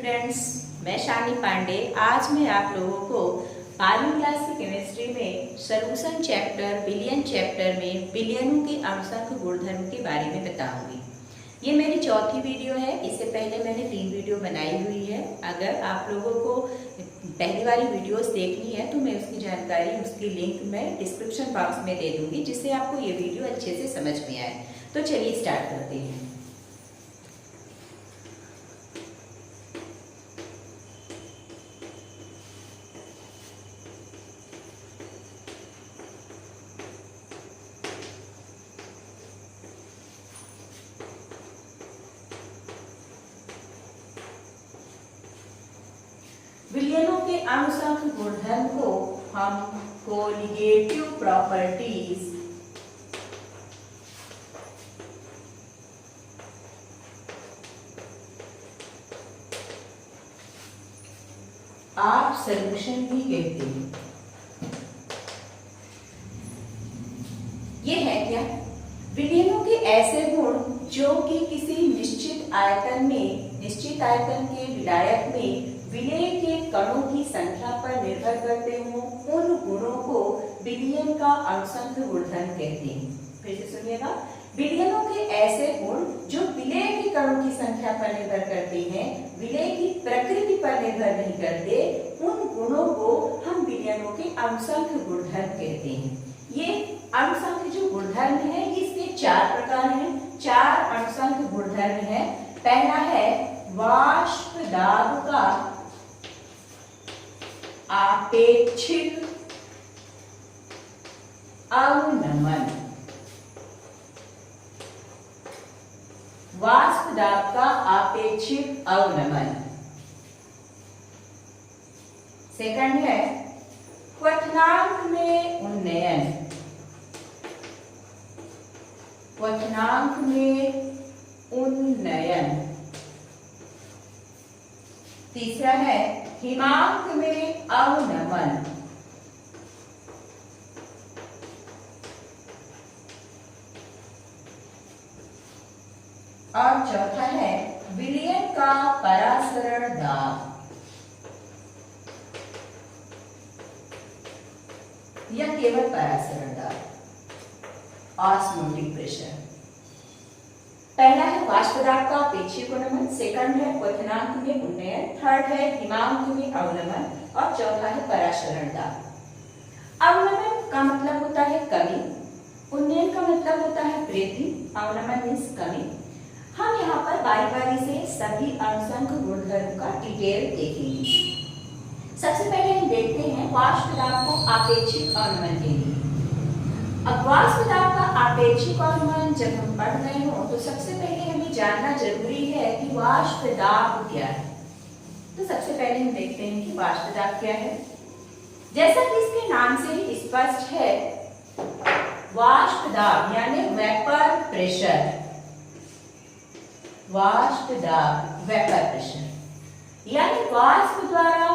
Students, मैं शानी पांडे। आज मैं आप लोगों को 12वीं क्लास की केमिस्ट्री में सॉल्यूशन चैप्टर बिलियन चैप्टर में बिलियनों के अणुसंख्य गुणधर्म के बारे में बताऊंगी। ये मेरी चौथी वीडियो है। इससे पहले मैंने 3 वीडियो बनाई हुई है। अगर आप लोगों को पहली वाली वीडियोस देखनी है तो मैं उसकी जानकारी, उसकी लिंक मैं डिस्क्रिप्शन बॉक्स में दे दूंगी, जिससे आपको ये वीडियो अच्छे से समझ में आए। तो चलिए स्टार्ट करते हैं। विलयनों के अणुसंख्य गुणधर्म को हम कोलिगेटिव प्रॉपर्टीज ऑफ सॉल्यूशन भी कहते हैं। ये है क्या? विलयनों के ऐसे गुण जो कि किसी निश्चित आयतन के विलायक में विलय के कणों की संख्या पर निर्भर करते हो, उन गुणों को विलयन का अणुसंख्य गुणधर्म कहते हैं। फिर से सुनिएगा, विलयनों के ऐसे गुण जो विलय के कणों की संख्या पर निर्भर करते हैं, विलय की प्रकृति पर निर्भर नहीं करते, उन गुणों को हम विलयनों के अणुसंख्य गुणधर्म कहते हैं। ये अणुसंख्य जो गुणधर्म है, इसके 4 प्रकार हैं। 4 अणुसंख्य गुणधर्म है। पहला है वाष्प दाब का आपेक्षिक अवनमन। वाष्प दाब का आपेक्षिक अवनमन। सेकंड है क्वथनांक में उन्नयन। क्वथनांक में उन्नयन। तीसरा है हिमांक में अवनमन। और चौथा है विलयन का परासरण दाब या केवल परासरण दाब, ऑस्मोटिक प्रेशर। पहला है वाष्प दाब का अपेक्षिक अवनमन, सेकंड है क्वथनांक में उन्नयन, थर्ड है हिमांक में अवनमन और चौथा है परासरण दाब। अवनमन का मतलब होता है कमी, उन्नयन का मतलब होता है वृद्धि, अवनमन मीन्स कमी। हम यहाँ पर बारी-बारी से सभी अणुसंख्य गुणधर्म का डिटेल देखेंगे। सबसे पहले हम देखते हैं वाष्प दाब को आपेक्षिक अवनमन के लिए। अब वाष्प दाब का आपेक्षिक अवनमन जब हम पढ़ रहे हो तो सबसे पहले हमें जानना जरूरी है कि वाष्प दाब क्या है। तो सबसे पहले हम देखते हैं कि वाष्प दाब क्या है। जैसा कि इसके नाम से ही स्पष्ट है, वाष्प दाब यानी वेपर प्रेशर। वाष्प दाब वेपर प्रेशर यानी वाष्प द्वारा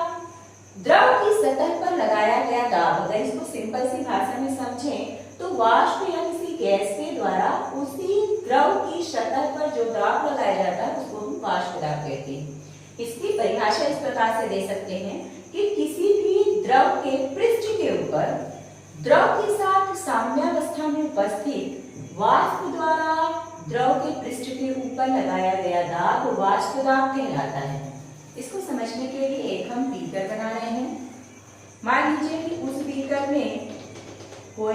द्रव की सतह पर लगाया गया दाब। अगर इसको सिंपल सी भाषा में समझें तो वाष्प या किसी गैस के द्वारा उसी द्रव की सतह पर जो दाब लगाया जाता है उसको हम वाष्प दाब कहते हैं। इसकी परिभाषा इस प्रकार से दे सकते हैं कि किसी भी द्रव के पृष्ठ के ऊपर द्रव के साथ साम्यावस्था में उपस्थित वाष्प द्वारा द्रव के पृष्ठ के ऊपर लगाया गया दाब वाष्प दाब कहलाता है। इसको समझने के लिए एक हम बीकर बना रहे हैं। मान लीजिए कि उस बीकर में कोई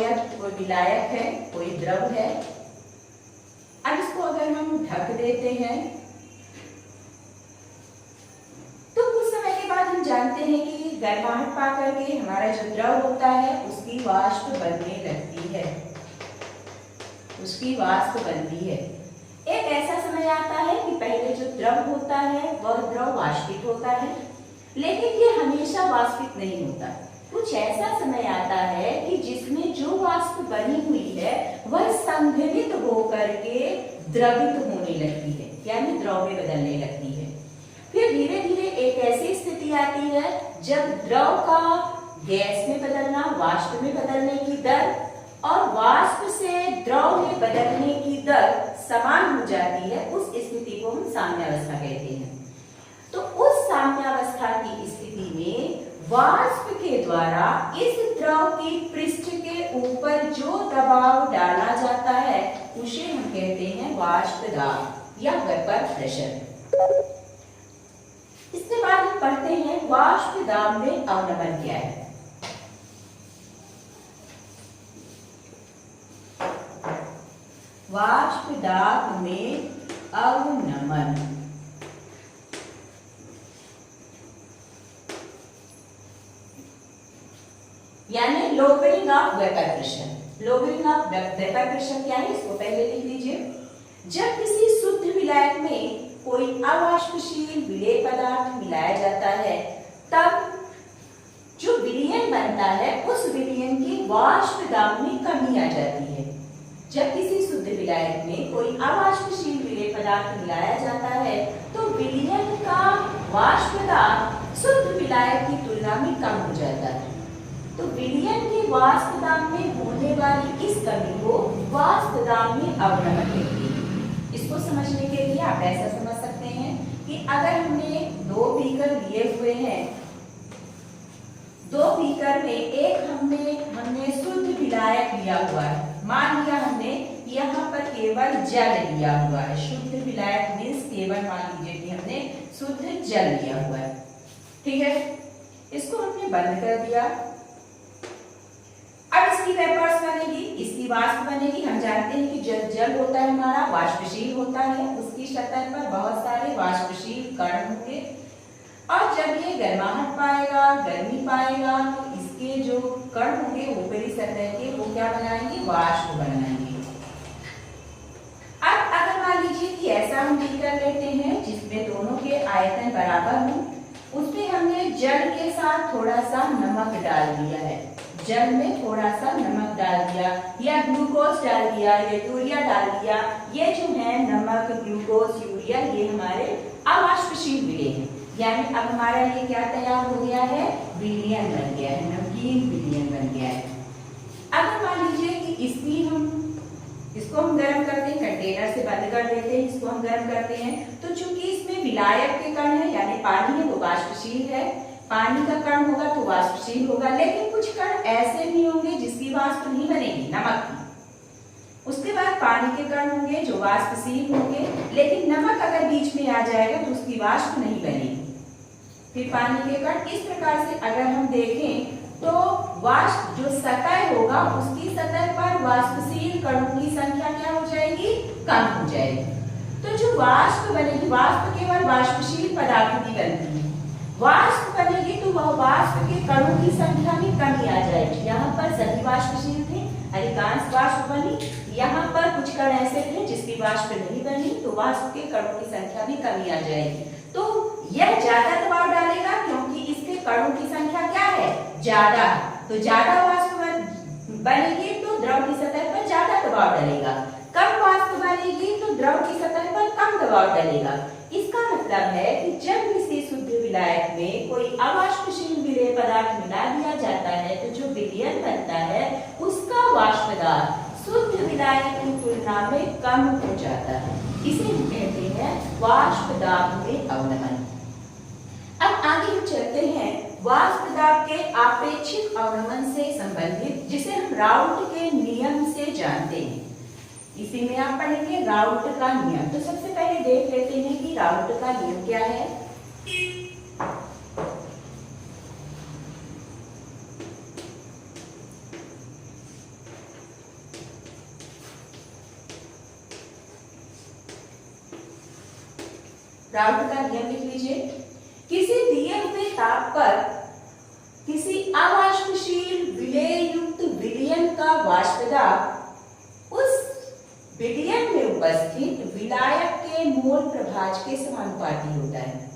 विलायक है, कोई द्रव है। अब इसको अगर हम ढक देते हैं तो कुछ समय के बाद हम जानते हैं कि गर्माहट पा करके हमारा जो द्रव होता है उसकी वाष्प बनने लगती है, उसकी वाष्प बनती है। एक ऐसा समय आता है कि पहले जो द्रव होता है वह द्रव वाष्पित होता है, लेकिन ये हमेशा वाष्पित नहीं होता। कुछ ऐसा समय आता है कि जिसमें जो वाष्प बनी हुई है वह संघनित होकर के द्रवित होने लगती है, यानी द्रव में बदलने लगती है। फिर धीरे धीरे एक ऐसी स्थिति आती है जब द्रव का गैस में बदलना, वाष्प में बदलने की दर और वाष्प से द्रव में बदलने की दर समान हो जाती है। उस स्थिति को हम साम्यावस्था कहते हैं। तो उस वाष्प के द्वारा इस द्रव की पृष्ठ के ऊपर जो दबाव डाला जाता है उसे हम कहते हैं वाष्प दाब या वेपर प्रेशर। इसके बाद हम पढ़ते हैं वाष्प दाब में अवनमन क्या है। वाष्प दाब में अवनमन यानी lowering of vapour pressure. Lowering of vapour pressure क्या है, इसको पहले लिख लीजिए। जब किसी शुद्ध विलायक में कोई अवाष्पशील विलेय पदार्थ मिलाया जाता है तब जो विलयन बनता है उस विलयन की वाष्प दाब में कमी आ जाती है। जब किसी शुद्ध विलायक में कोई अवाष्पशील विलेय पदार्थ मिलाया जाता है तो विलयन का वाष्प दाब शुद्ध विलायक की तुलना में कम हो जाता है। तो विलयन के वाष्प दाब में होने वाली इस कमी को वाष्प दाब में अवनमन कहते हैं। इसको समझने के लिए आप ऐसा समझ सकते हैं कि अगर हमने दो बीकर लिए हुए हैं, दो बीकर में एक हमने शुद्ध विलायक लिया हुआ है। मान लिया हमने यहाँ पर केवल जल लिया हुआ है। शुद्ध विलायक मीन्स केवल मान लीजिए कि हमने शुद्ध जल लिया हुआ है, ठीक है। इसको हमने बंद कर दिया। अब इसकी वेपर्स बनेगी, इसकी वाष्प बनेगी। हम जानते हैं कि जब जल होता है हमारा वाष्पशील होता है, उसकी सतह पर बहुत सारे वाष्पशील कण होंगे और जब ये गर्माहट पाएगा, गर्मी पाएगा तो इसके जो कण होंगे ऊपरी सतह के वो क्या बनाएंगे, वाष्प बनाएंगे। अब अगर मान लीजिए कि ऐसा हम बीकर लेते हैं जिसमें दोनों के आयतन बराबर हों, उसमें हमने जल के साथ थोड़ा सा नमक डाल दिया है। जल में थोड़ा सा नमक डाल दिया या ग्लूकोज डाल दिया या यूरिया डाल दिया। ये जो है नमक, ग्लूकोज, यूरिया ये हमारे अवाष्पशील विलेय हैं। यानी अब हमारा ये क्या तैयार हो गया है, विलयन बन गया है, नमकीन विलयन बन गया है। अगर मान लीजिए कि इसको हम गर्म करते हैं, कंटेनर से बंद कर देते हैं, इसको हम गर्म करते हैं तो चूंकि इसमें विलायक के कण है यानी पानी है वो वाष्पशील है, पानी का कण होगा तो वाष्पशील होगा। लेकिन कुछ कण ऐसे भी होंगे जिसकी वाष्प नहीं बनेगी, नमक की। उसके बाद पानी के कण होंगे जो वाष्पशील होंगे, लेकिन नमक अगर बीच में आ जाएगा तो उसकी वाष्प नहीं बनेगी। फिर पानी के कण इस प्रकार से अगर हम देखें तो वाष्प जो सतह होगा उसकी सतह पर वाष्पशील कणों की संख्या क्या हो जाएगी, कम हो जाएगी। तो जो वाष्प बनेगी, वाष्प केवल वाष्पशील पदार्थ की बनती है। वाष्प बनेगी तो वह वाष्प के कणों की संख्या में कमी आ जाएगी। यहाँ पर सभी वाष्पशील थे, अधिकांश वाष्प बनी। यहाँ पर कुछ कण ऐसे थे जिसकी वाष्प नहीं बनी तो वाष्प के कणों की संख्या में कमी आ जाएगी। तो यह ज्यादा दबाव डालेगा क्योंकि इसके कणों की संख्या क्या है, ज्यादा। तो ज्यादा वाष्प बनेगी तो द्रव की सतह पर ज्यादा दबाव डलेगा। कम वाष्प बनेगी तो द्रव की सतह पर कम दबाव डलेगा। इसका मतलब है कि जब किसी शुद्ध विलायक में कोई अवाष्पशील विलेय पदार्थ मिला दिया जाता है तो जो विलयन बनता है उसका वाष्प दाब शुद्ध विलायक की तुलना में कम हो जाता है। इसे हम कहते हैं वाष्प दाब में अवनमन। अब आगे हम चलते हैं वाष्प दाब के आपेक्षिक अवनमन से संबंधित, जिसे हम राउट के नियम से जानते हैं। इसी में आप पढ़ेंगे राउट का नियम। तो सबसे पहले देख लेते हैं कि राउट का नियम क्या है। राउट का नियम लिख लीजिए। किसी दिए हुए ताप पर किसी अवाष्पशील विलेय युक्त विलयन का वाष्प दाब उस विलयन में उपस्थित विलायक के मोल प्रभाज के समानुपाती होता है।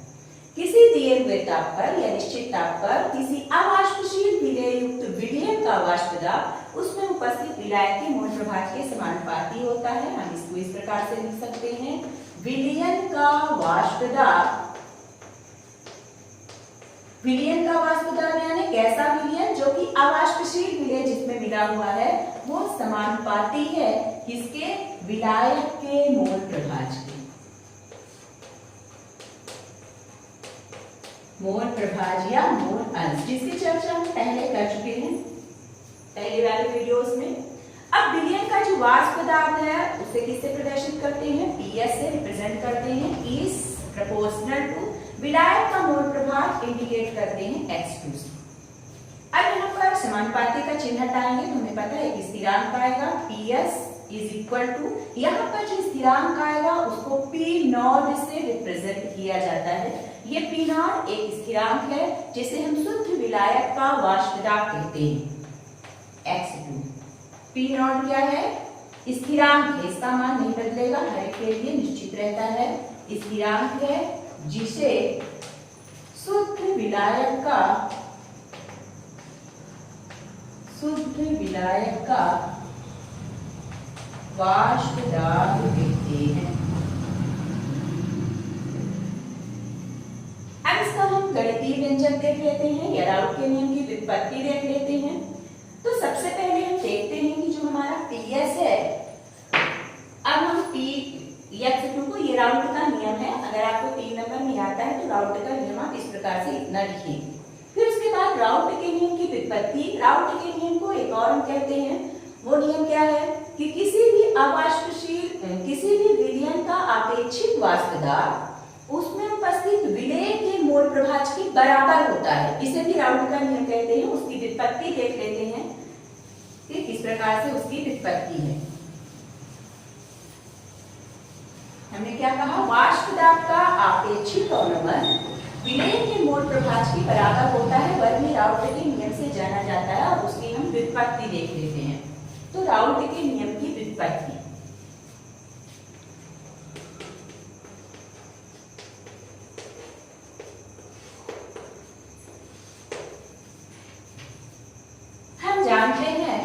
किसी दिए हुए ताप पर या निश्चित ताप पर किसी अवाष्पशील विलेय युक्त विलयन का वाष्प दाब उसमें उपस्थित विलायक के मोल प्रभाज के समानुपाती होता है। हम इसको इस प्रकार से लिख सकते हैं, विलयन का वाष्प दाब, विलयन का वाष्प दाब यानी कैसा विलयन, जो कि अवाष्पशील विलेय जिसमें मिला हुआ है वो समानुपाती है किसके, विलायक के मोल प्रभाज के। मोल प्रभाज या मोल अंश, जिसकी चर्चा हम पहले कर चुके हैं पहले वाले वीडियोस में। अब विलयन का जो वाष्प पदार्थ है उसे किससे प्रदर्शित करते हैं? PS से रिप्रेजेंट करते हैं। इज प्रोपोर्शनल टू विलायक का मोल प्रभाव इंडिकेट करते हैं X2 से। अब यहाँ पर समानुपाती का चिन्ह हटाएंगे तो हमें पता है कि स्थिरांक आएगा PS इज इक्वल टू, यहाँ पर जो स्थिरांक आएगा उसको P0 से रिप्रेजेंट किया जाता है। ये P0 एक स्थिरांक है जिसे हम शुद्ध विलायक का वाष्प पदार्थ कहते हैं X2। P0 क्या है? स्थिरांक है, इसका मान नहीं बदलेगा, हर एक के लिए निश्चित रहता है। स्थिरांक है जिसे शुद्ध विलायक का वाष्प दाब कहते हैं। अब इसका हम गणितीय व्यंजक देख लेते हैं या राउट के नियम की व्युत्पत्ति देख लेते हैं। तो सबसे पहले हम देखते हैं कि जो हमारा PS है, अब हम X2 को, ये राउट का नियम है, अगर आपको 3 नंबर में आता है तो राउट का नियम आप इस प्रकार से इतना लिखिए। फिर उसके बाद राउट के नियम की व्युत्पत्ति। राउट के नियम को एक और हम कहते हैं, वो नियम क्या है कि किसी भी अवाष्पशील, किसी भी विलयन का आपेक्षिक वाष्प दाब उसमें उपस्थित विलेय के मोल प्रभाज के बराबर होता है। इसे भी राउट का नियम कहते हैं। उसकी व्युत्पत्ति देख लेते हैं कि किस प्रकार से उसकी व्युत्पत्ति है। हमने क्या कहा? वाष्प दाब का आपेक्षिक अवनमन विलेय के मोल प्रभाज के बराबर होता है, वर्ग में राउट के नियम से जाना जाता है। और उसकी हम व्युत्पत्ति देख लेते हैं। तो राउट के नियम की व्युत्पत्ति, हम जानते हैं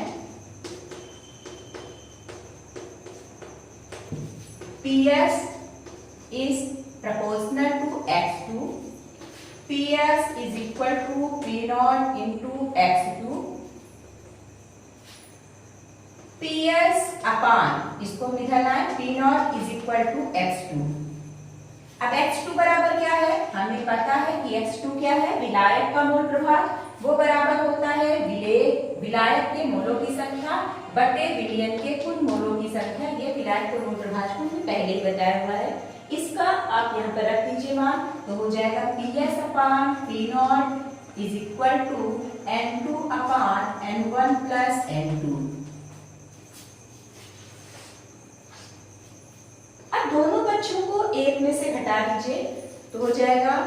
PS is proportional to X2, PS is equal to P0 into X2, PS अपान, इसको हम इधर लाएं, P0 is equal to X2। अब X2 बराबर क्या है? हमें पता है कि X2 क्या है? विलायक का मोल प्रभाव, वो बराबर होता है विलायक के मोलों की संख्या बटे विलयन के कुल मोलों की संख्या। ये विलायक के मोल प्रभाव को हमने पहले ही बताया हुआ है। इसका आप यहाँ पर रख दीजिए मान, तो हो जाएगा PS upon P0 is equal to N2 upon N1 plus N2। अब दोनों पक्षों को एक में से घटा दीजिए तो हो जाएगा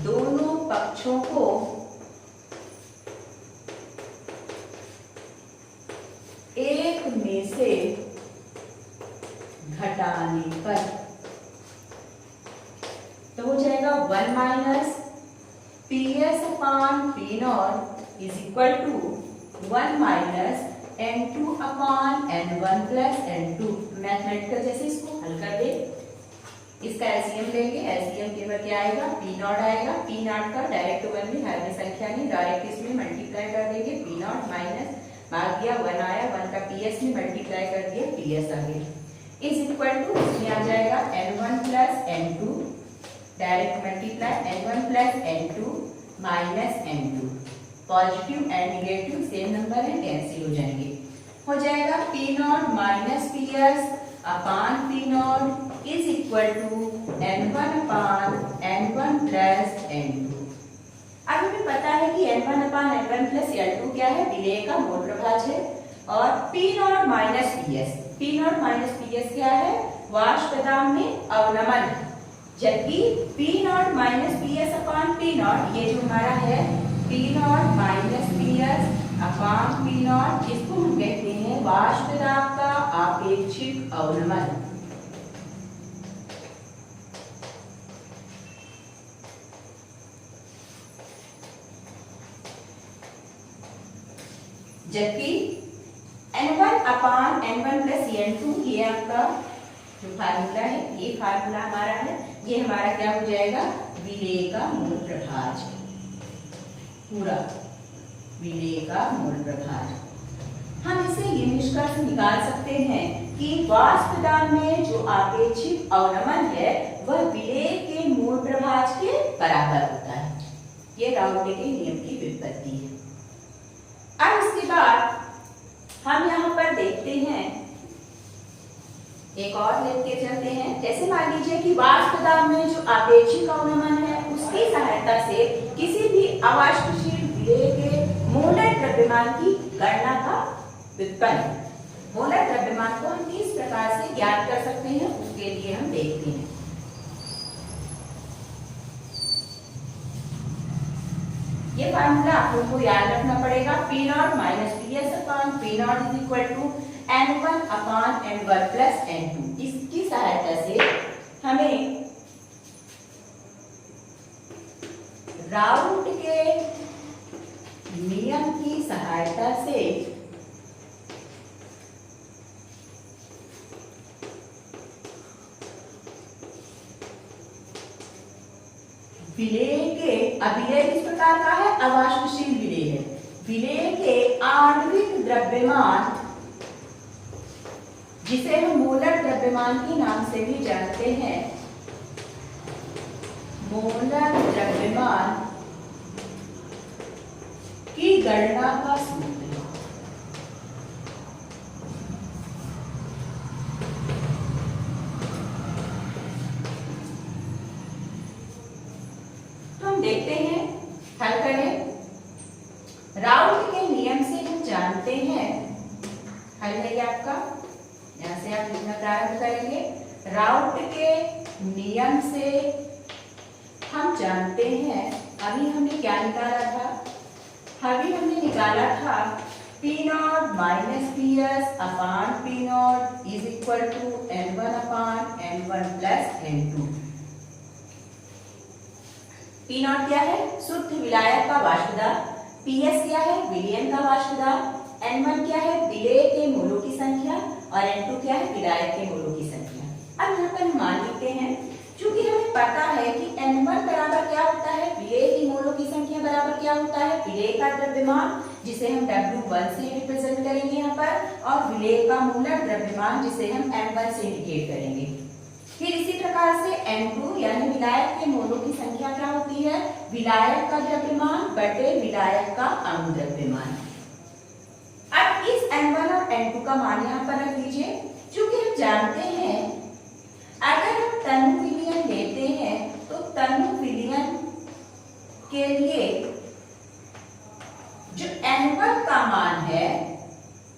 दोनों पक्षों को एक में से घटाने पर तो हो जाएगा 1 minus PS upon P0 is equal to 1 minus N2 upon N1 plus N2। Mathematical जैसे इसको हल कर दे, इसका एलसीएम लेंगे। एलसीएम केवल क्या आएगा? P0 आएगा। P0 का डायरेक्ट 1 में हर में संख्या नहीं, डायरेक्ट इसमें मल्टीप्लाई कर देंगे। P0 माइनस भाग दिया 1 आया, 1 का PS में मल्टीप्लाई कर दिया, PS आ गया इज इक्वल टू, इसमें आ जाएगा N1 plus N2, direct multiply N1 plus N2 minus N2। Positive and negative same number है, कैंसिल हो जाएंगे। हो जाएगा P0 minus PS upon P0 is equal to N1 upon N1 plus N2। अब हमें पता है कि N1 upon N1 plus N2 क्या है? विलेय का मोल प्रभाज है। और P0 minus PS, P0 minus PS क्या है? वाष्प दाब में अवनमन। जबकि P0 minus PS upon P0, ये जो हमारा है P0 minus PS upon P0, इसको हम कहते हैं वाष्प दाब का आपेक्षिक अवनमन। जबकि N1 upon N1 plus N2, ये आपका जो फार्मूला है, ये फार्मूला हमारा है, ये हमारा क्या हो जाएगा? विलेय का मोल प्रभाज, पूरा विलेय का मोल प्रभाज। हम इसे ये निष्कर्ष निकाल सकते हैं कि वाष्प दाब में जो आपेक्षिक अवनमन है वह विलेय के मूल प्रभाज के बराबर होता है। ये राउटे के नियम की व्युत्पत्ति है। अब इसके बाद हम यहाँ पर देखते हैं, एक और लेके चलते हैं। जैसे मान लीजिए कि वाष्प दाब में जो आपेक्षिक अवनमन है उसकी सहायता से किसी भी अवाष्पशील विलेय के मोलर द्रव्यमान की गणना का व्युत्पन्न। मोलर द्रव्यमान को हम किस प्रकार से ज्ञात कर सकते हैं उसके लिए हम देखते हैं। ये फार्मूला आप लोगों को याद रखना पड़ेगा। P not minus PS upon P not is equal to N1 upon N1 plus N2। इसकी सहायता से हमें राउट के नियम की सहायता से विलेय के, अभिलेय किस प्रकार का है, अवाष्पशील विलेय है। विलेय के आणविक द्रव्यमान, जिसे हम मोलर द्रव्यमान के नाम से भी जानते हैं, मोलर द्रव्यमान की गणना का सूत्र। देखते हैं, हल करें। राउट के नियम से हम जानते हैं, हल है ये आपका, यहां से आप लिखना प्रारंभ करेंगे। राउट के नियम से हम जानते हैं, अभी हमने क्या निकाला था, अभी हमने निकाला था P not minus PS upon P not is equal to N1 upon N1 plus N2। P not क्या है, शुद्ध विलायक का वाष्प दाब, PS क्या है, विलयन का वाष्प दाब, N1 क्या है, विलेय के मोलों की संख्या और N2 क्या है, विलायक के मोलों की संख्या। अब यहाँ पर हम मान लेते हैं, क्योंकि हमें पता है कि N1 बराबर क्या होता है, विलेय की मोलों की संख्या बराबर क्या होता है, विलेय का द्रव्यमान जिसे हम W1 से रिप्रेजेंट करेंगे यहाँ पर, और विलेय का मोलर द्रव्यमान जिसे हम M1 से इंडिकेट करेंगे। फिर इसी प्रकार से N2 यानी विलायक के मोलों की संख्या क्या होती है, विलायक का द्रव्यमान बटे विलायक का अणु द्रव्यमान। अब इस N1 और N2 का मान यहाँ पर रख लीजिए, क्योंकि हम जानते हैं अगर हम तनु विलयन लेते हैं तो तनु विलयन के लिए जो N1 का मान है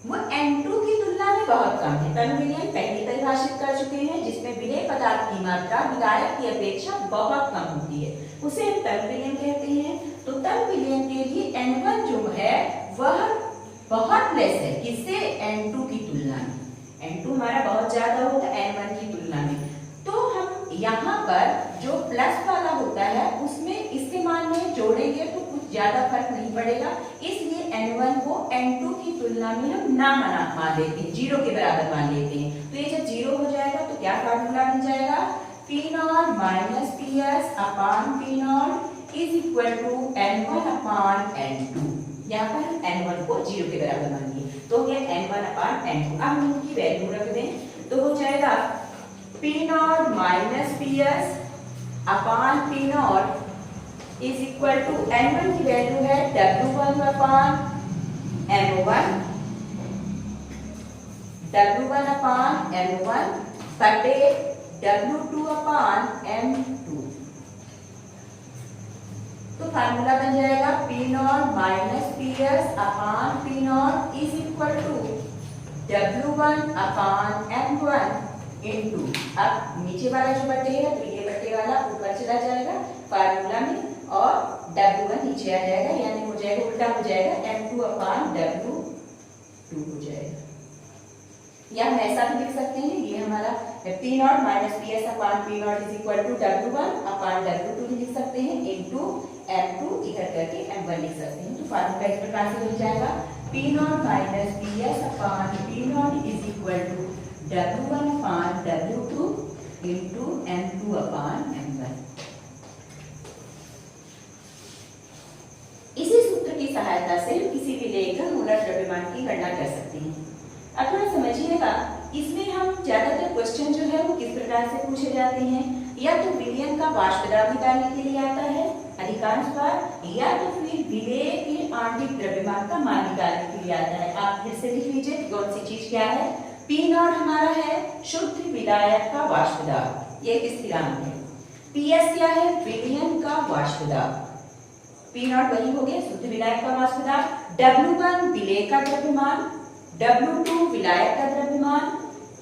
वो N2 की तुलना में बहुत कम है। तनु विलयन पहले परिभाषित कर चुके हैं, जिसमें विलेय पदार्थ की मात्रा विलायक की अपेक्षा बहुत कम होती है, उसे हम तनु विलयन कहते हैं। तो तनु विलयन के लिए N1 जो है वह बहुत लेस है, किससे, N2 की तुलना में। N2 हमारा बहुत ज्यादा होता है N1 की तुलना में। तो हम यहाँ पर जो प्लस वाला होता है उसमें इसके मान में जोड़ेंगे तो कुछ ज्यादा फर्क नहीं पड़ेगा, इसलिए N1 को N2 की तुलना में हम ना मान लेते हैं, 0 के बराबर मान लेते हैं। तो ये जब 0 हो जाएगा तो क्या फार्मूला बन जाएगा, P not minus PS upon P not is equal to N1 upon N2। यहाँ पर N1 को 0 के बराबर मानिए, तो ये N1 अपॉन N2। अब हम इनकी वैल्यू रख दें तो हो जाएगा P not minus PS upon P not is equal to N1 की वैल्यू है W1 upon M1, W1 upon M1 बटे W2 अपॉन M2। तो फार्मूला बन जाएगा P not minus PS upon P not is equal to W1 upon M1 into, अब नीचे वाला जो बटे है तो ये बटे वाला ऊपर चला जाएगा फार्मूला में और W1 नीचे आ जाएगा, यानी हो जाएगा उल्टा हो जाएगा, M2 अपॉन W2 हो जाएगा। या हम ऐसा भी लिख सकते हैं, ये हमारा P not minus PS upon P not is equal to W1 upon W2 भी लिख सकते हैं, इनटू M2 इधर करके M1 लिख सकते हैं। तो फार्मूला इस प्रकार से बन जाएगा P not minus PS upon P not is equal to W1 upon W2 into M2 upon M1। इसी सूत्र की सहायता से हम किसी भी विलेय का मोलर द्रव्यमान की गणना कर सकते हैं। अब थोड़ा समझिएगा, इसमें हम ज्यादातर क्वेश्चन जो है वो किस प्रकार से पूछे जाते हैं, या तो विलयन का वाष्प दाब निकालने के लिए आता है अधिकांश बार, या तो फिर विलेय के आणविक द्रव्यमान का मान निकालने के लिए आता है। आप फिर से लिख लीजिए कौन सी चीज क्या है। P0 हमारा है शुद्ध विलायक का वाष्प दाब, ये एक स्थिरांक है। PS क्या है, विलयन का वाष्प दाब। P0 वही हो गया शुद्ध विलायक का वाष्प दाब। W1 विलेय का द्रव्यमान, W2 विलायक का द्रव्यमान,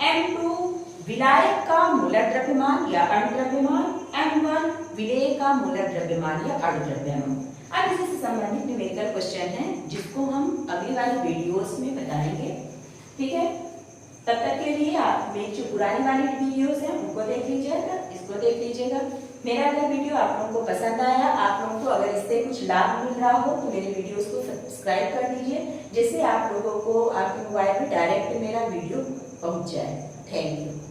M2 विलायक का मूलक द्रव्यमान या अणु द्रव्यमान, M1 विलेय का मूलक द्रव्यमान या अणु द्रव्यमान। अब इसी से संबंधित न्यूमेरिकल क्वेश्चन है जिसको हम अगली वाली वीडियोस में बताएंगे, ठीक है। तब तक के लिए आप मेरी जो पुरानी वाली वीडियोस हैं उनको देख लीजिएगा, इसको देख लीजिएगा। मेरा अगर वीडियो आप लोगों को पसंद आया, आप लोगों को अगर इससे कुछ लाभ मिल रहा हो तो मेरे वीडियोस को सब्सक्राइब कर दीजिए, जिससे आप लोगों को आपके मोबाइल में डायरेक्ट मेरा वीडियो पहुंच जाए। Thank you.